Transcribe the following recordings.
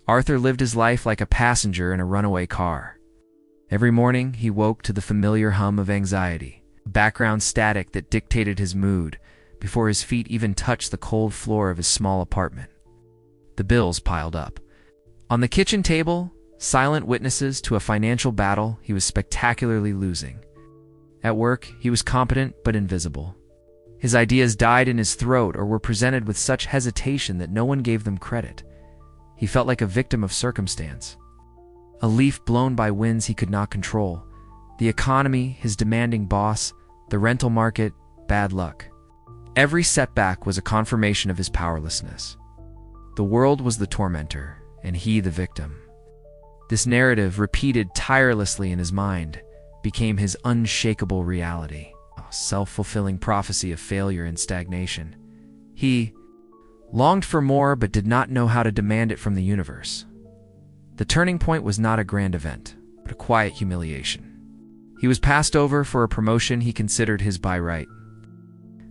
Arthur lived his life like a passenger in a runaway car. Every morning, he woke to the familiar hum of anxiety, background static that dictated his mood before his feet even touched the cold floor of his small apartment. The bills piled up. On the kitchen table, silent witnesses to a financial battle he was spectacularly losing. At work, he was competent but invisible. His ideas died in his throat or were presented with such hesitation that no one gave them credit. He felt like a victim of circumstance. A leaf blown by winds he could not control. The economy, his demanding boss, the rental market, bad luck. Every setback was a confirmation of his powerlessness. The world was the tormentor, and he the victim. This narrative, repeated tirelessly in his mind, became his unshakable reality, a self-fulfilling prophecy of failure and stagnation. He longed for more but did not know how to demand it from the universe. The turning point was not a grand event, but a quiet humiliation. He was passed over for a promotion he considered his by right.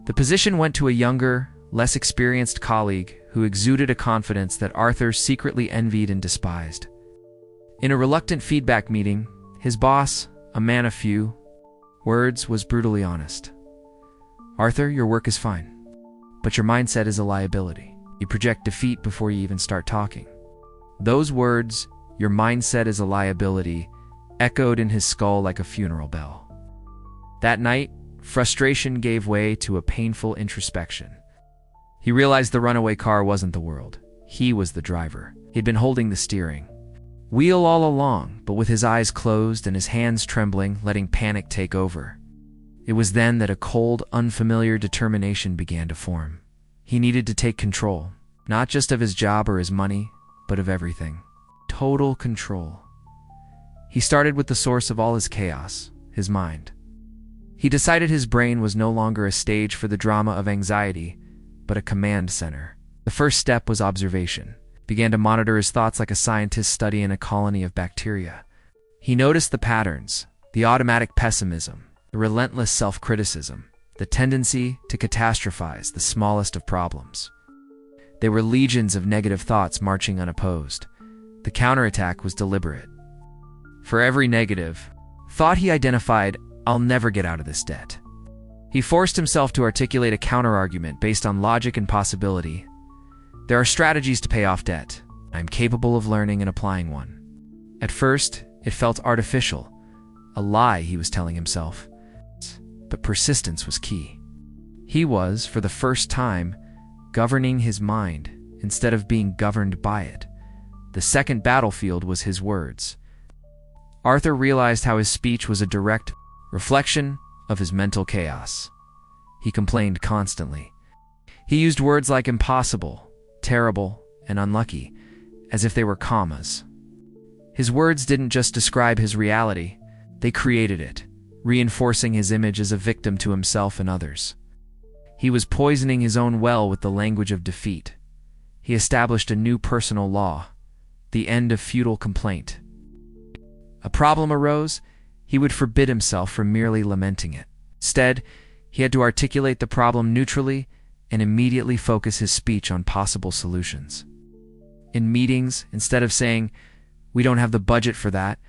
The position went to a younger, less experienced colleague who exuded a confidence that Arthur secretly envied and despised. In a reluctant feedback meeting, his boss, a man of few words, was brutally honest. "Arthur, your work is fine, but your mindset is a liability. You project defeat before you even start talking." Those words, "your mindset is a liability," echoed in his skull like a funeral bell. That night, frustration gave way to a painful introspection. He realized the runaway car wasn't the world. He was the driver. He'd been holding the steering wheel all along, but with his eyes closed and his hands trembling, letting panic take over. It was then that a cold, unfamiliar determination began to form. He needed to take control, not just of his job or his money, but of everything. Total control. He started with the source of all his chaos, his mind. He decided his brain was no longer a stage for the drama of anxiety, but a command center. The first step was observation. He began to monitor his thoughts like a scientist studying a colony of bacteria. He noticed the patterns, the automatic pessimism, the relentless self-criticism, the tendency to catastrophize the smallest of problems. They were legions of negative thoughts marching unopposed. The counterattack was deliberate. For every negative thought he identified, "I'll never get out of this debt." He forced himself to articulate a counterargument based on logic and possibility. "There are strategies to pay off debt. I'm capable of learning and applying one." At first, it felt artificial, a lie he was telling himself. But persistence was key. He was, for the first time, governing his mind instead of being governed by it. The second battlefield was his words. Arthur realized how his speech was a direct reflection of his mental chaos. He complained constantly. He used words like impossible, terrible, and unlucky, as if they were commas. His words didn't just describe his reality, they created it, reinforcing his image as a victim to himself and others. He was poisoning his own well with the language of defeat. He established a new personal law, the end of futile complaint. A problem arose, he would forbid himself from merely lamenting it. Instead, he had to articulate the problem neutrally and immediately focus his speech on possible solutions. In meetings, instead of saying, "We don't have the budget for that,"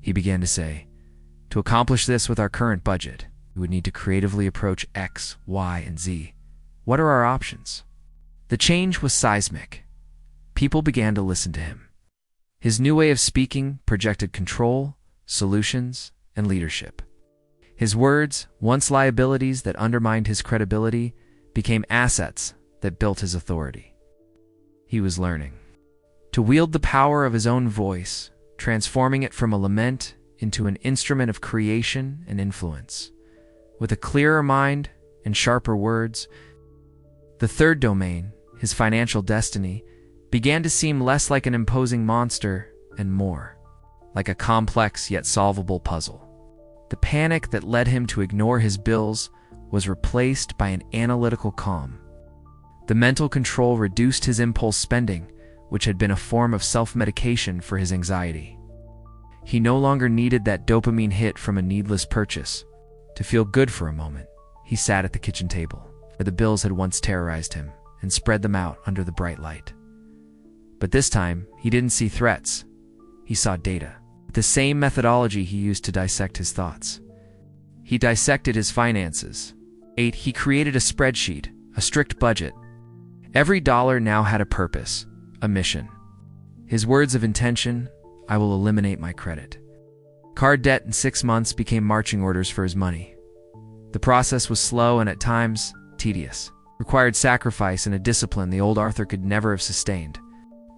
he began to say, "To accomplish this with our current budget, we would need to creatively approach X, Y, and Z. What are our options?" The change was seismic. People began to listen to him. His new way of speaking projected control, solutions, and leadership. His words, once liabilities that undermined his credibility, became assets that built his authority. He was learning to wield the power of his own voice, transforming it from a lament into an instrument of creation and influence. With a clearer mind and sharper words, the third domain, his financial destiny, began to seem less like an imposing monster and more like a complex yet solvable puzzle. The panic that led him to ignore his bills was replaced by an analytical calm. The mental control reduced his impulse spending, which had been a form of self-medication for his anxiety. He no longer needed that dopamine hit from a needless purchase. To feel good for a moment, he sat at the kitchen table, where the bills had once terrorized him, and spread them out under the bright light. But this time, he didn't see threats. He saw data. The same methodology he used to dissect his thoughts. He dissected his finances. 8. He created a spreadsheet, a strict budget. Every dollar now had a purpose, a mission. His words of intention: I will eliminate my credit. Card debt in 6 months became marching orders for his money. The process was slow and at times tedious, required sacrifice and a discipline the old Arthur could never have sustained.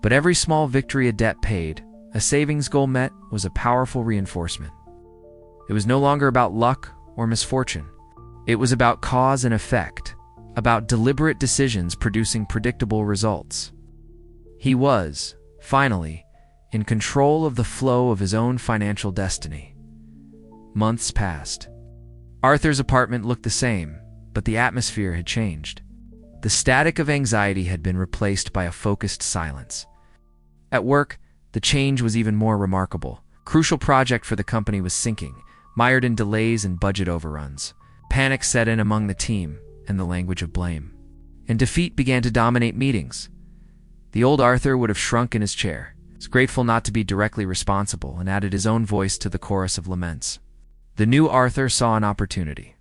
But every small victory a debt paid, a savings goal met, was a powerful reinforcement. It was no longer about luck or misfortune. It was about cause and effect, about deliberate decisions producing predictable results. He was, finally, in control of the flow of his own financial destiny. Months passed. Arthur's apartment looked the same, but the atmosphere had changed. The static of anxiety had been replaced by a focused silence. At work, the change was even more remarkable. A crucial project for the company was sinking, mired in delays and budget overruns. Panic set in among the team, and the language of blame. And defeat began to dominate meetings. The old Arthur would have shrunk in his chair, was grateful not to be directly responsible, and added his own voice to the chorus of laments. The new Arthur saw an opportunity.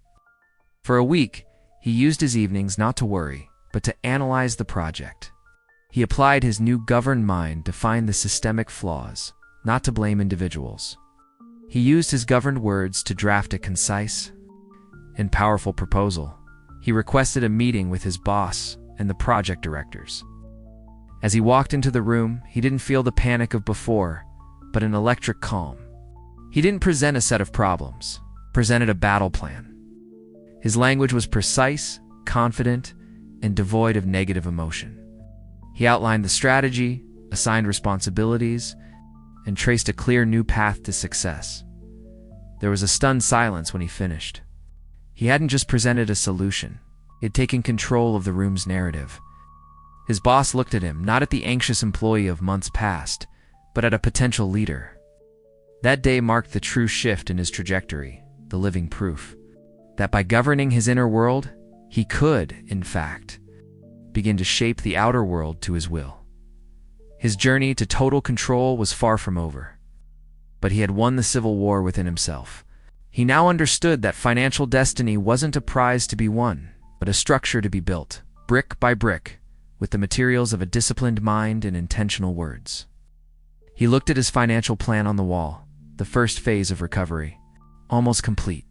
For a week, he used his evenings not to worry, but to analyze the project. He applied his new governed mind to find the systemic flaws, not to blame individuals. He used his governed words to draft a concise and powerful proposal. He requested a meeting with his boss and the project directors. As he walked into the room, he didn't feel the panic of before, but an electric calm. He didn't present a set of problems, presented a battle plan. His language was precise, confident, and devoid of negative emotion. He outlined the strategy, assigned responsibilities, and traced a clear new path to success. There was a stunned silence when he finished. He hadn't just presented a solution. He had taken control of the room's narrative. His boss looked at him, not at the anxious employee of months past, but at a potential leader. That day marked the true shift in his trajectory, the living proof that by governing his inner world, he could, in fact, begin to shape the outer world to his will. His journey to total control was far from over, but he had won the civil war within himself. He now understood that financial destiny wasn't a prize to be won, but a structure to be built, brick by brick, with the materials of a disciplined mind and intentional words. He looked at his financial plan on the wall, the first phase of recovery, almost complete.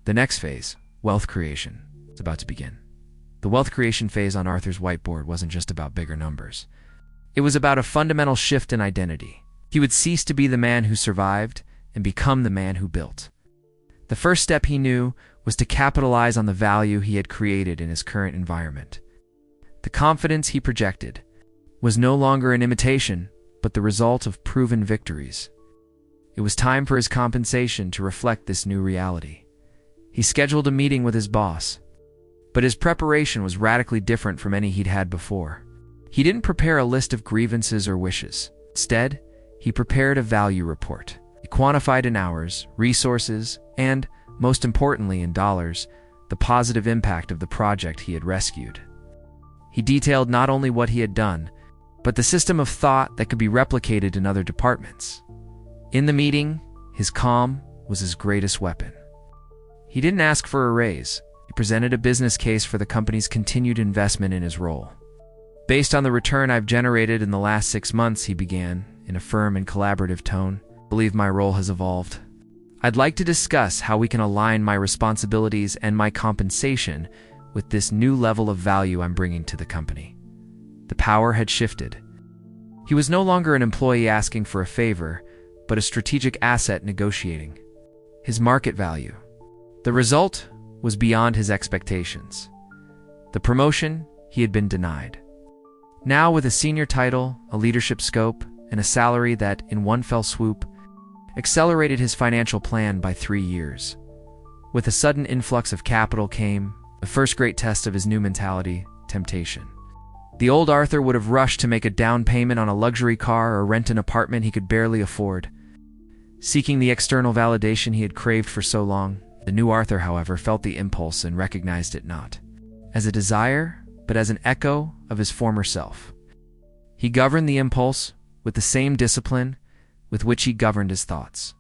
The next phase, wealth creation, was about to begin. The wealth creation phase on Arthur's whiteboard wasn't just about bigger numbers. It was about a fundamental shift in identity. He would cease to be the man who survived and become the man who built. The first step, he knew, was to capitalize on the value he had created in his current environment. The confidence he projected was no longer an imitation, but the result of proven victories. It was time for his compensation to reflect this new reality. He scheduled a meeting with his boss, but his preparation was radically different from any he'd had before. He didn't prepare a list of grievances or wishes. Instead, he prepared a value report. He quantified in hours, resources, and, most importantly in dollars, the positive impact of the project he had rescued. He detailed not only what he had done, but the system of thought that could be replicated in other departments. In the meeting, his calm was his greatest weapon. He didn't ask for a raise. He presented a business case for the company's continued investment in his role. Based on the return I've generated in the last 6 months, he began, in a firm and collaborative tone, I believe my role has evolved. I'd like to discuss how we can align my responsibilities and my compensation with this new level of value I'm bringing to the company. The power had shifted. He was no longer an employee asking for a favor, but a strategic asset negotiating. His market value. The result was beyond his expectations. The promotion he had been denied. Now, with a senior title, a leadership scope, and a salary that, in one fell swoop, accelerated his financial plan by 3 years. With a sudden influx of capital came the first great test of his new mentality, temptation. The old Arthur would have rushed to make a down payment on a luxury car or rent an apartment he could barely afford, seeking the external validation he had craved for so long. The new Arthur, however, felt the impulse and recognized it not as a desire, but as an echo of his former self. He governed the impulse with the same discipline with which he governed his thoughts.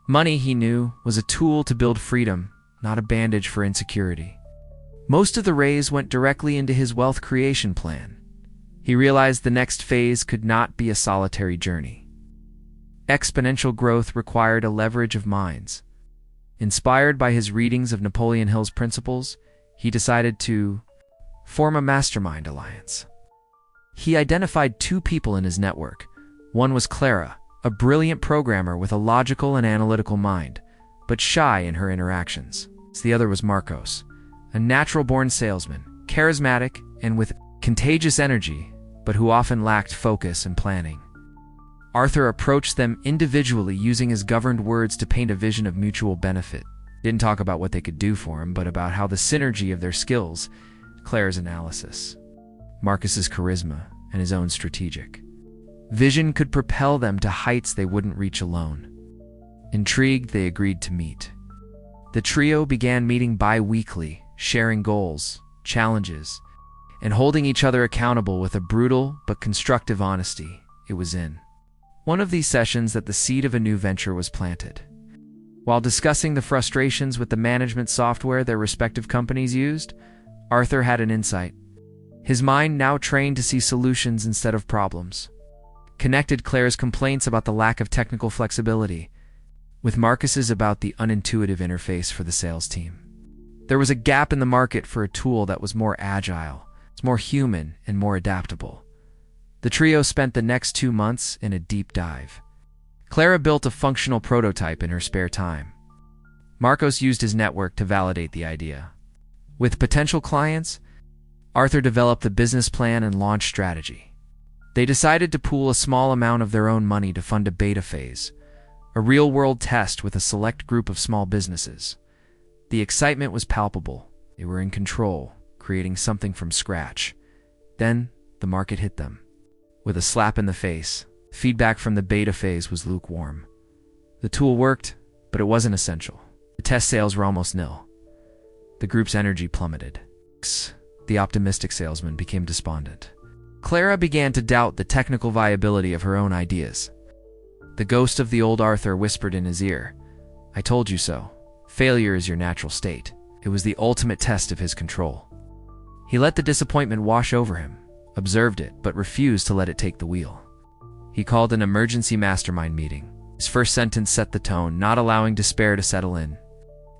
Money, he knew, was a tool to build freedom, not a bandage for insecurity. Most of the raise went directly into his wealth creation plan. He realized the next phase could not be a solitary journey. Exponential growth required a leverage of minds. Inspired by his readings of Napoleon Hill's principles, he decided to form a mastermind alliance. He identified two people in his network. One was Clara, a brilliant programmer with a logical and analytical mind, but shy in her interactions. The other was Marcos, a natural-born salesman, charismatic and with contagious energy, but who often lacked focus and planning. Arthur approached them individually, using his governed words to paint a vision of mutual benefit. He didn't talk about what they could do for him, but about how the synergy of their skills, Claire's analysis, Marcus's charisma, and his own strategic vision could propel them to heights they wouldn't reach alone. Intrigued, they agreed to meet. The trio began meeting bi-weekly, sharing goals, challenges, and holding each other accountable with a brutal but constructive honesty. It was in one of these sessions that the seed of a new venture was planted. While discussing the frustrations with the management software their respective companies used, Arthur had an insight. His mind, now trained to see solutions instead of problems, connected Claire's complaints about the lack of technical flexibility with Marcus's about the unintuitive interface for the sales team. There was a gap in the market for a tool that was more agile, more human, and more adaptable. The trio spent the next 2 months in a deep dive. Clara built a functional prototype in her spare time. Marcos used his network to validate the idea. With potential clients, Arthur developed the business plan and launch strategy. They decided to pool a small amount of their own money to fund a beta phase, a real-world test with a select group of small businesses. The excitement was palpable. They were in control, creating something from scratch. Then, the market hit them. With a slap in the face, feedback from the beta phase was lukewarm. The tool worked, but it wasn't essential. The test sales were almost nil. The group's energy plummeted. The optimistic salesman became despondent. Clara began to doubt the technical viability of her own ideas. The ghost of the old Arthur whispered in his ear, "I told you so. Failure is your natural state." It was the ultimate test of his control. He let the disappointment wash over him, observed it, but refused to let it take the wheel. He called an emergency mastermind meeting. His first sentence set the tone, not allowing despair to settle in.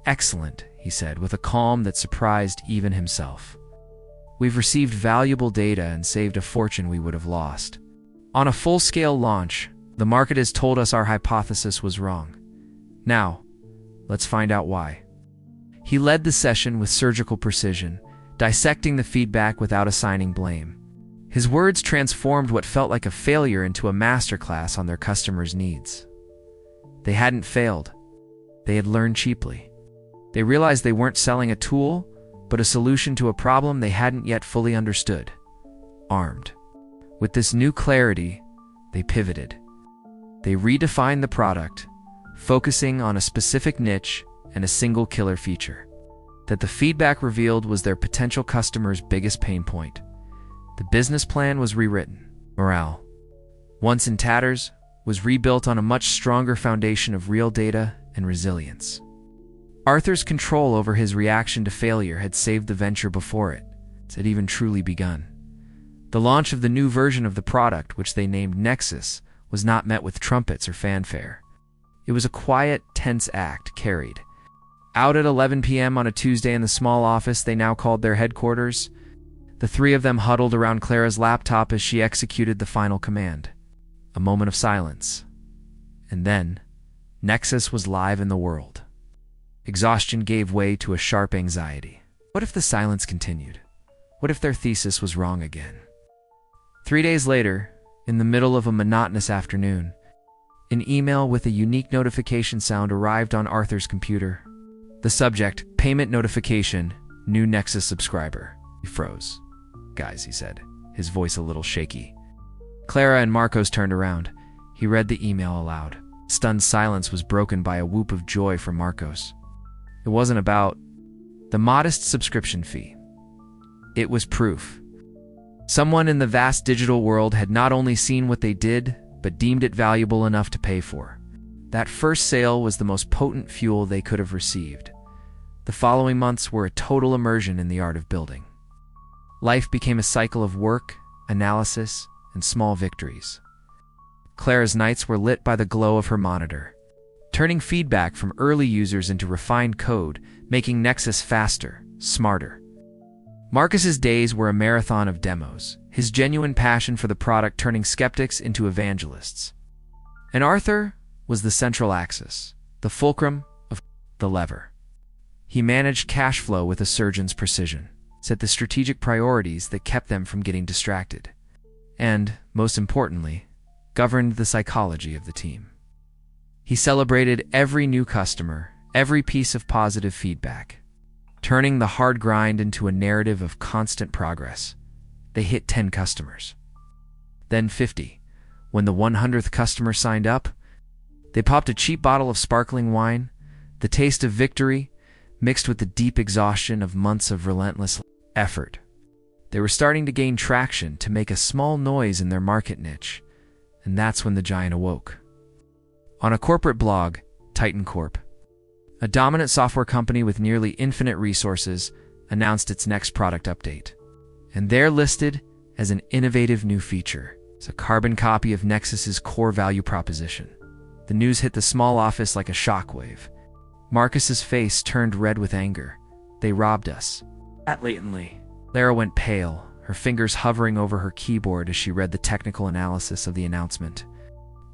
"Excellent," he said, with a calm that surprised even himself. "We've received valuable data and saved a fortune we would have lost. On a full-scale launch, the market has told us our hypothesis was wrong. Now, let's find out why." He led the session with surgical precision, dissecting the feedback without assigning blame. His words transformed what felt like a failure into a masterclass on their customers' needs. They hadn't failed. They had learned cheaply. They realized they weren't selling a tool, but a solution to a problem they hadn't yet fully understood. Armed with this new clarity, they pivoted. They redefined the product, focusing on a specific niche and a single killer feature that the feedback revealed was their potential customers' biggest pain point. The business plan was rewritten. Morale, once in tatters, was rebuilt on a much stronger foundation of real data and resilience. Arthur's control over his reaction to failure had saved the venture before it had even truly begun. The launch of the new version of the product, which they named Nexus, was not met with trumpets or fanfare. It was a quiet, tense act carried out at 11 p.m. on a Tuesday in the small office they now called their headquarters. The three of them huddled around Clara's laptop as she executed the final command. A moment of silence. And then, Nexus was live in the world. Exhaustion gave way to a sharp anxiety. What if the silence continued? What if their thesis was wrong again? 3 days later, in the middle of a monotonous afternoon, an email with a unique notification sound arrived on Arthur's computer. The subject, payment notification, new Nexus subscriber. He froze. "Guys," he said, his voice a little shaky. Clara and Marcos turned around. He read the email aloud. Stunned silence was broken by a whoop of joy from Marcos. It wasn't about the modest subscription fee. It was proof. Someone in the vast digital world had not only seen what they did, but deemed it valuable enough to pay for. That first sale was the most potent fuel they could have received. The following months were a total immersion in the art of building. Life became a cycle of work, analysis, and small victories. Clara's nights were lit by the glow of her monitor, turning feedback from early users into refined code, making Nexus faster, smarter. Marcus's days were a marathon of demos, his genuine passion for the product turning skeptics into evangelists. And Arthur was the central axis, the fulcrum of the lever. He managed cash flow with a surgeon's precision, set the strategic priorities that kept them from getting distracted, and, most importantly, governed the psychology of the team. He celebrated every new customer, every piece of positive feedback, turning the hard grind into a narrative of constant progress. They hit 10 customers. Then 50. When the 100th customer signed up, they popped a cheap bottle of sparkling wine, the taste of victory, mixed with the deep exhaustion of months of relentless effort. They were starting to gain traction to make a small noise in their market niche, and that's when the giant awoke. On a corporate blog, Titan Corp, a dominant software company with nearly infinite resources, announced its next product update. And they're listed as an innovative new feature. It's a carbon copy of Nexus's core value proposition. The news hit the small office like a shockwave. Marcus's face turned red with anger. They robbed us. Blatantly. Lara went pale, her fingers hovering over her keyboard as she read the technical analysis of the announcement.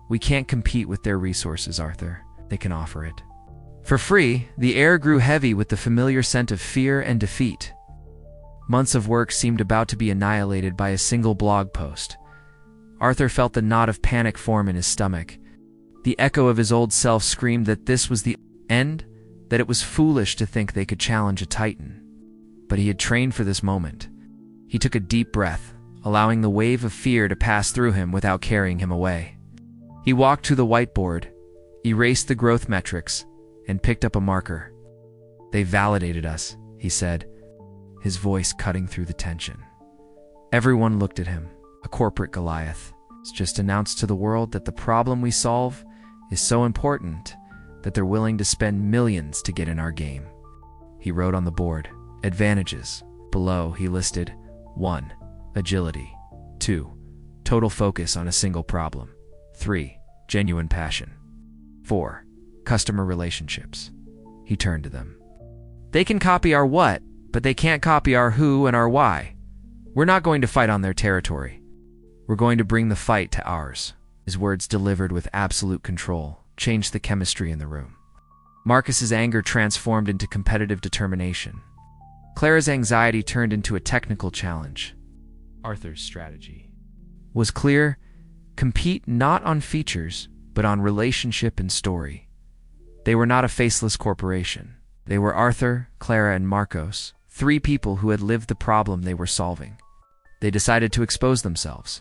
We can't compete with their resources, Arthur. They can offer it. For free, the air grew heavy with the familiar scent of fear and defeat. Months of work seemed about to be annihilated by a single blog post. Arthur felt the knot of panic form in his stomach. The echo of his old self screamed that this was the end, that it was foolish to think they could challenge a Titan. But he had trained for this moment. He took a deep breath, allowing the wave of fear to pass through him without carrying him away. He walked to the whiteboard, erased the growth metrics, and picked up a marker. They validated us, he said, his voice cutting through the tension. Everyone looked at him, a corporate Goliath. It's just announced to the world that the problem we solve is so important that they're willing to spend millions to get in our game. He wrote on the board, advantages. Below, he listed 1. Agility. 2. Total focus on a single problem. 3. Genuine passion. 4. Customer relationships. He turned to them. They can copy our what, but they can't copy our who and our why. We're not going to fight on their territory. We're going to bring the fight to ours. His words, delivered with absolute control, changed the chemistry in the room. Marcus's anger transformed into competitive determination. Clara's anxiety turned into a technical challenge. Arthur's strategy was clear: compete not on features, but on relationship and story. They were not a faceless corporation. They were Arthur, Clara, and Marcos, 3 people who had lived the problem they were solving. They decided to expose themselves.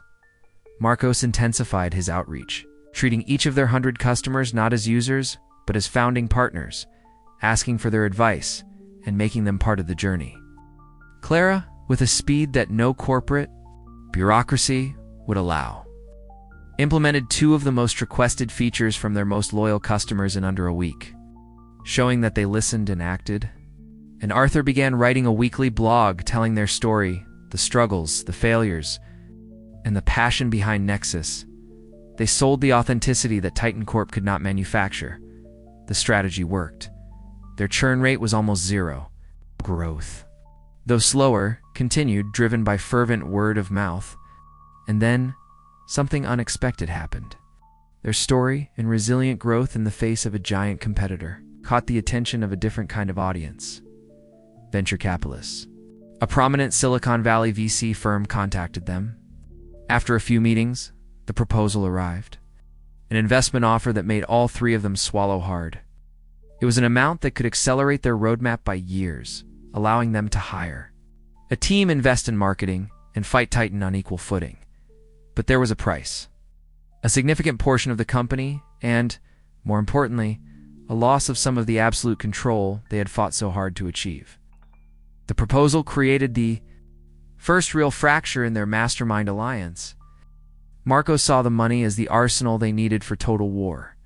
Marcos intensified his outreach, treating each of their 100 customers not as users, but as founding partners, asking for their advice and making them part of the journey. Clara, with a speed that no corporate bureaucracy would allow, implemented 2 of the most requested features from their most loyal customers in under a week, showing that they listened and acted. And Arthur began writing a weekly blog telling their story, the struggles, the failures, and the passion behind Nexus. They sold the authenticity that Titan Corp could not manufacture. The strategy worked. Their churn rate was almost 0. Growth, though slower, continued, driven by fervent word of mouth. And then, something unexpected happened. Their story and resilient growth in the face of a giant competitor caught the attention of a different kind of audience. Venture capitalists. A prominent Silicon Valley VC firm contacted them. After a few meetings, the proposal arrived. An investment offer that made all 3 of them swallow hard. It was an amount that could accelerate their roadmap by years, allowing them to hire a team, invest in marketing, and fight Titan on equal footing. But there was a price. A significant portion of the company and, more importantly, a loss of some of the absolute control they had fought so hard to achieve. The proposal created the first real fracture in their mastermind alliance. Marco saw the money as the arsenal they needed for total war.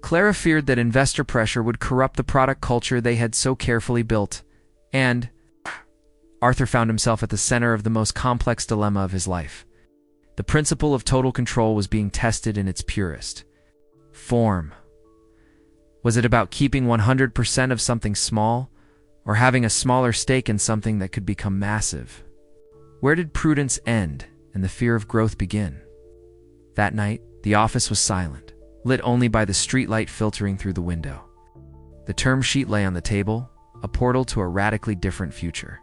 Clara feared that investor pressure would corrupt the product culture they had so carefully built, and Arthur found himself at the center of the most complex dilemma of his life. The principle of total control was being tested in its purest form. Was it about keeping 100% of something small, or having a smaller stake in something that could become massive? Where did prudence end and the fear of growth begin? That night, the office was silent, lit only by the streetlight filtering through the window. The term sheet lay on the table, a portal to a radically different future.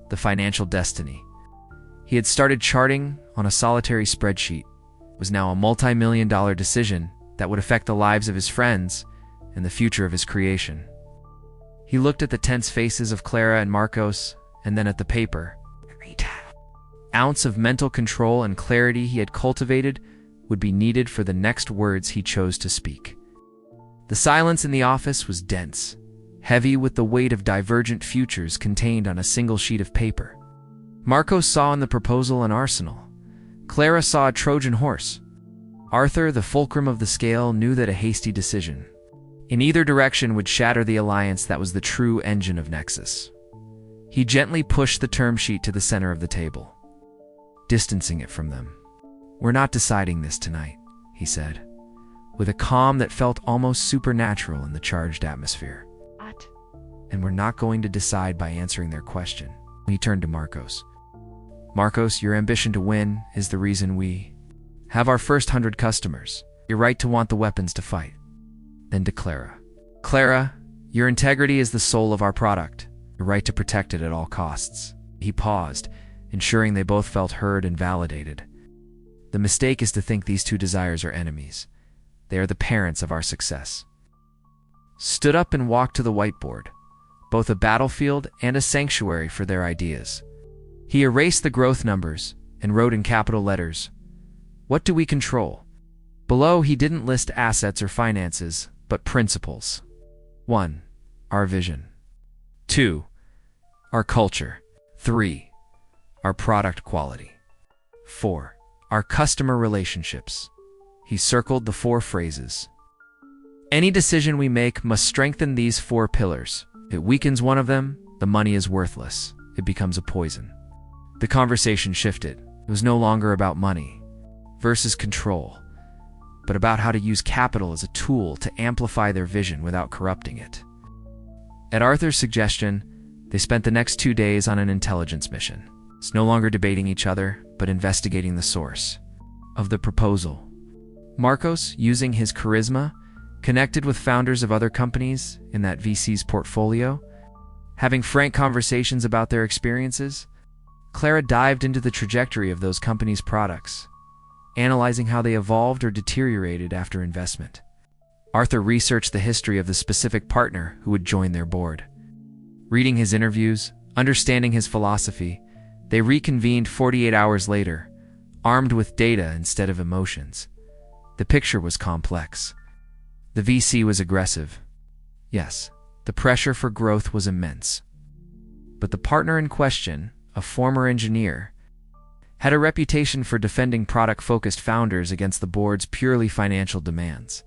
The financial destiny he had started charting on a solitary spreadsheet was now a multi-million-dollar decision that would affect the lives of his friends and the future of his creation. He looked at the tense faces of Clara and Marcos, and then at the paper. Every ounce of mental control and clarity he had cultivated would be needed for the next words he chose to speak. The silence in the office was dense, heavy with the weight of divergent futures contained on a single sheet of paper. Marcos saw in the proposal an arsenal. Clara saw a Trojan horse. Arthur, the fulcrum of the scale, knew that a hasty decision in either direction would shatter the alliance that was the true engine of Nexus. He gently pushed the term sheet to the center of the table, distancing it from them. "We're not deciding this tonight," he said, with a calm that felt almost supernatural in the charged atmosphere. What? "And we're not going to decide by answering their question." He turned to Marcos. "Marcos, your ambition to win is the reason we have our first 100 customers. Your right to want the weapons to fight." Then to Clara. "Clara, your integrity is the soul of our product. Your right to protect it at all costs." He paused, ensuring they both felt heard and validated. "The mistake is to think these two desires are enemies. They are the parents of our success." Stood up and walked to the whiteboard, both a battlefield and a sanctuary for their ideas. He erased the growth numbers and wrote in capital letters, "What do we control?" Below, he didn't list assets or finances, but principles. 1. Our vision. 2. Our culture. 3. Our product quality. 4. Our customer relationships. He circled the 4 phrases. Any decision we make must strengthen these 4 pillars. If it weakens one of them, the money is worthless. It becomes a poison. The conversation shifted. It was no longer about money versus control, but about how to use capital as a tool to amplify their vision without corrupting it. At Arthur's suggestion, they spent the next 2 days on an intelligence mission. It's no longer debating each other, but investigating the source of the proposal. Marcos, using his charisma, connected with founders of other companies in that VC's portfolio, having frank conversations about their experiences. Clara dived into the trajectory of those companies' products, analyzing how they evolved or deteriorated after investment. Arthur researched the history of the specific partner who would join their board. Reading his interviews, understanding his philosophy, they reconvened 48 hours later, armed with data instead of emotions. The picture was complex. The VC was aggressive. Yes, the pressure for growth was immense. But the partner in question, a former engineer, had a reputation for defending product-focused founders against the board's purely financial demands.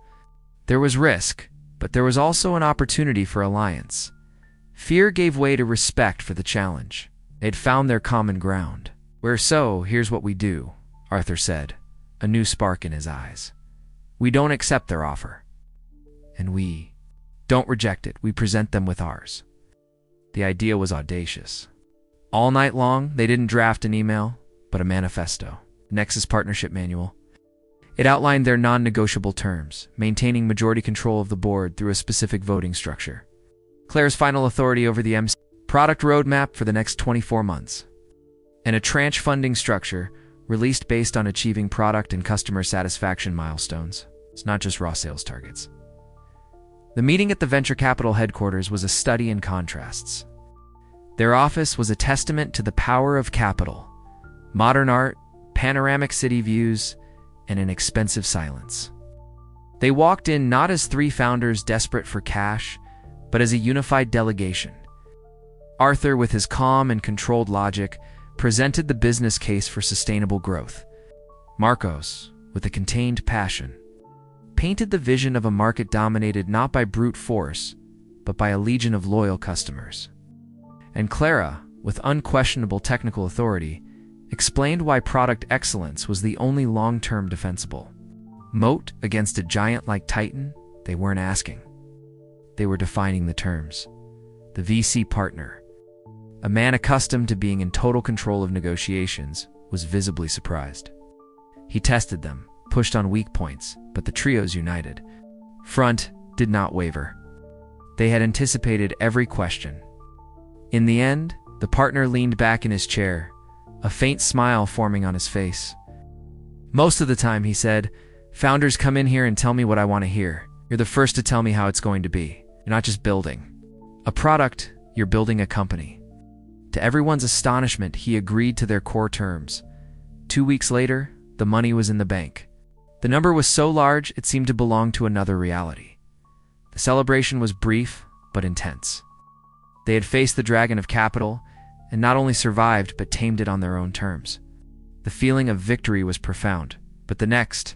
There was risk, but there was also an opportunity for alliance. Fear gave way to respect for the challenge. They'd found their common ground. "Where so, here's what we do," Arthur said, a new spark in his eyes. "We don't accept their offer. And we don't reject it, we present them with ours." The idea was audacious. All night long, they didn't draft an email, but a manifesto, Nexus Partnership Manual. It outlined their non-negotiable terms, maintaining majority control of the board through a specific voting structure. Claire's final authority over the MC, product roadmap for the next 24 months, and a tranche funding structure released based on achieving product and customer satisfaction milestones. It's not just raw sales targets. The meeting at the venture capital headquarters was a study in contrasts. Their office was a testament to the power of capital. Modern art, panoramic city views, and an expensive silence. They walked in not as 3 founders desperate for cash, but as a unified delegation. Arthur, with his calm and controlled logic, presented the business case for sustainable growth. Marcos, with a contained passion, painted the vision of a market dominated not by brute force, but by a legion of loyal customers. And Clara, with unquestionable technical authority, explained why product excellence was the only long-term defensible moat against a giant like Titan. They weren't asking. They were defining the terms. The VC partner, a man accustomed to being in total control of negotiations, was visibly surprised. He tested them, pushed on weak points, but the trio's united front did not waver. They had anticipated every question. In the end, the partner leaned back in his chair, a faint smile forming on his face. "Most of the time," he said, "founders come in here and tell me what I want to hear. You're the first to tell me how it's going to be. You're not just building a product, you're building a company." To everyone's astonishment, he agreed to their core terms. 2 weeks later, the money was in the bank. The number was so large, it seemed to belong to another reality. The celebration was brief, but intense. They had faced the dragon of capital, and not only survived, but tamed it on their own terms. The feeling of victory was profound, but the next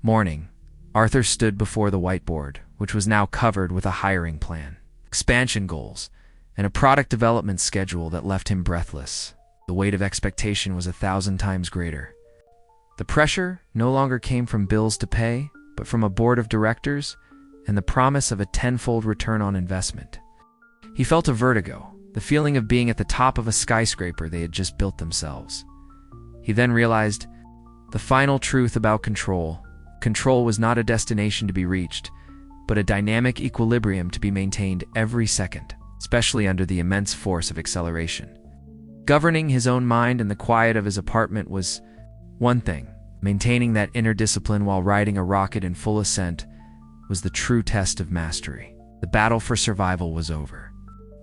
morning, Arthur stood before the whiteboard, which was now covered with a hiring plan, expansion goals, and a product development schedule that left him breathless. The weight of expectation was 1,000 times greater. The pressure no longer came from bills to pay, but from a board of directors and the promise of a tenfold return on investment. He felt a vertigo, the feeling of being at the top of a skyscraper they had just built themselves. He then realized the final truth about control. Control was not a destination to be reached, but a dynamic equilibrium to be maintained every second, especially under the immense force of acceleration. Governing his own mind in the quiet of his apartment was one thing. Maintaining that inner discipline while riding a rocket in full ascent was the true test of mastery. The battle for survival was over.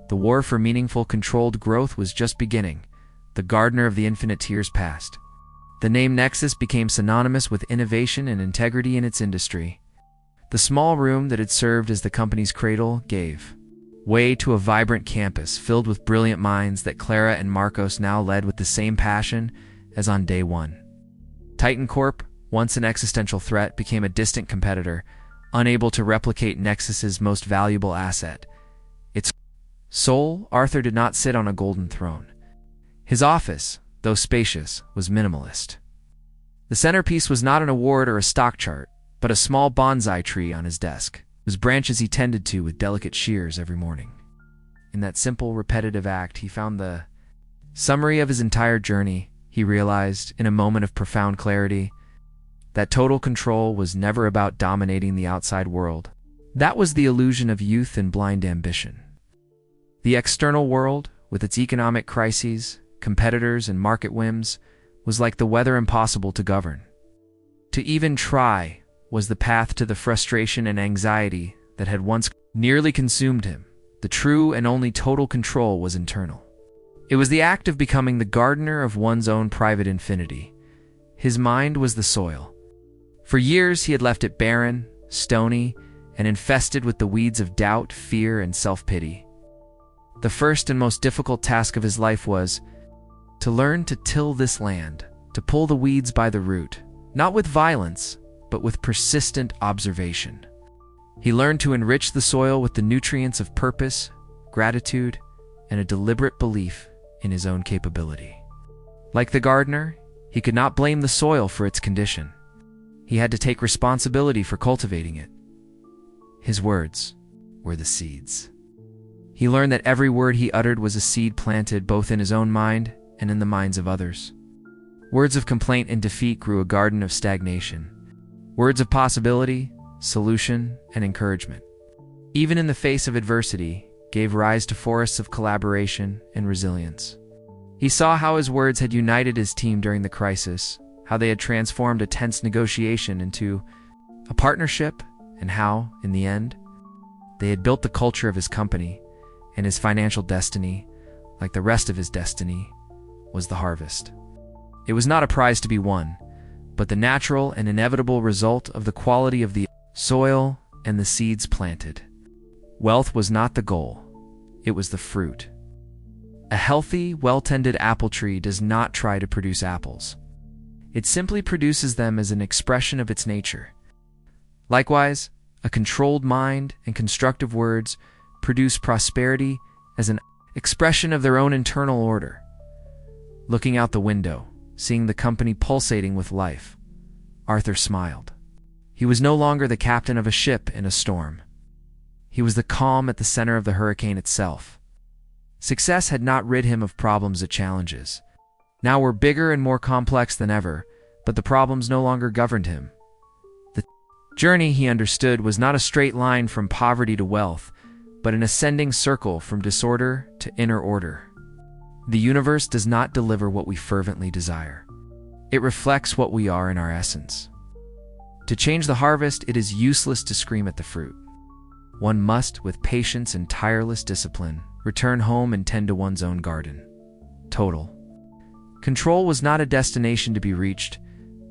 The war for meaningful, controlled growth was just beginning. The gardener of the infinite tears passed. The name Nexus became synonymous with innovation and integrity in its industry. The small room that had served as the company's cradle gave way to a vibrant campus filled with brilliant minds that Clara and Marcos now led with the same passion as on day one. Titan Corp, once an existential threat, became a distant competitor, unable to replicate Nexus's most valuable asset, its soul. Arthur did not sit on a golden throne. His office, though spacious, was minimalist. The centerpiece was not an award or a stock chart, but a small bonsai tree on his desk, whose branches he tended to with delicate shears every morning. In that simple, repetitive act, he found the summary of his entire journey. He realized, in a moment of profound clarity, that total control was never about dominating the outside world. That was the illusion of youth and blind ambition. The external world, with its economic crises, competitors, and market whims, was like the weather, impossible to govern. To even try was the path to the frustration and anxiety that had once nearly consumed him. The true and only total control was internal. It was the act of becoming the gardener of one's own private infinity. His mind was the soil. For years he had left it barren, stony, and infested with the weeds of doubt, fear, and self-pity. The first and most difficult task of his life was to learn to till this land, to pull the weeds by the root, not with violence, but with persistent observation. He learned to enrich the soil with the nutrients of purpose, gratitude, and a deliberate belief in his own capability. Like the gardener, he could not blame the soil for its condition. He had to take responsibility for cultivating it. His words were the seeds. He learned that every word he uttered was a seed planted both in his own mind and in the minds of others. Words of complaint and defeat grew a garden of stagnation. Words of possibility, solution, and encouragement, even in the face of adversity, gave rise to forests of collaboration and resilience. He saw how his words had united his team during the crisis, how they had transformed a tense negotiation into a partnership, and how, in the end, they had built the culture of his company, and his financial destiny, like the rest of his destiny, was the harvest. It was not a prize to be won, but the natural and inevitable result of the quality of the soil and the seeds planted. Wealth was not the goal, it was the fruit. A healthy, well-tended apple tree does not try to produce apples. It simply produces them as an expression of its nature. Likewise, a controlled mind and constructive words produce prosperity as an expression of their own internal order. Looking out the window, seeing the company pulsating with life, Arthur smiled. He was no longer the captain of a ship in a storm. He was the calm at the center of the hurricane itself. Success had not rid him of problems and challenges. Now were bigger and more complex than ever, but the problems no longer governed him. The journey, he understood, was not a straight line from poverty to wealth, but an ascending circle from disorder to inner order. The universe does not deliver what we fervently desire. It reflects what we are in our essence. To change the harvest, it is useless to scream at the fruit. One must, with patience and tireless discipline, return home and tend to one's own garden. Total control was not a destination to be reached,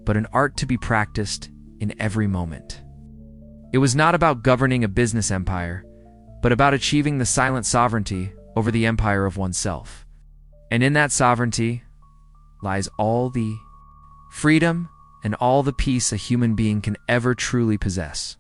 but an art to be practiced in every moment. It was not about governing a business empire, but about achieving the silent sovereignty over the empire of oneself. And in that sovereignty lies all the freedom and all the peace a human being can ever truly possess.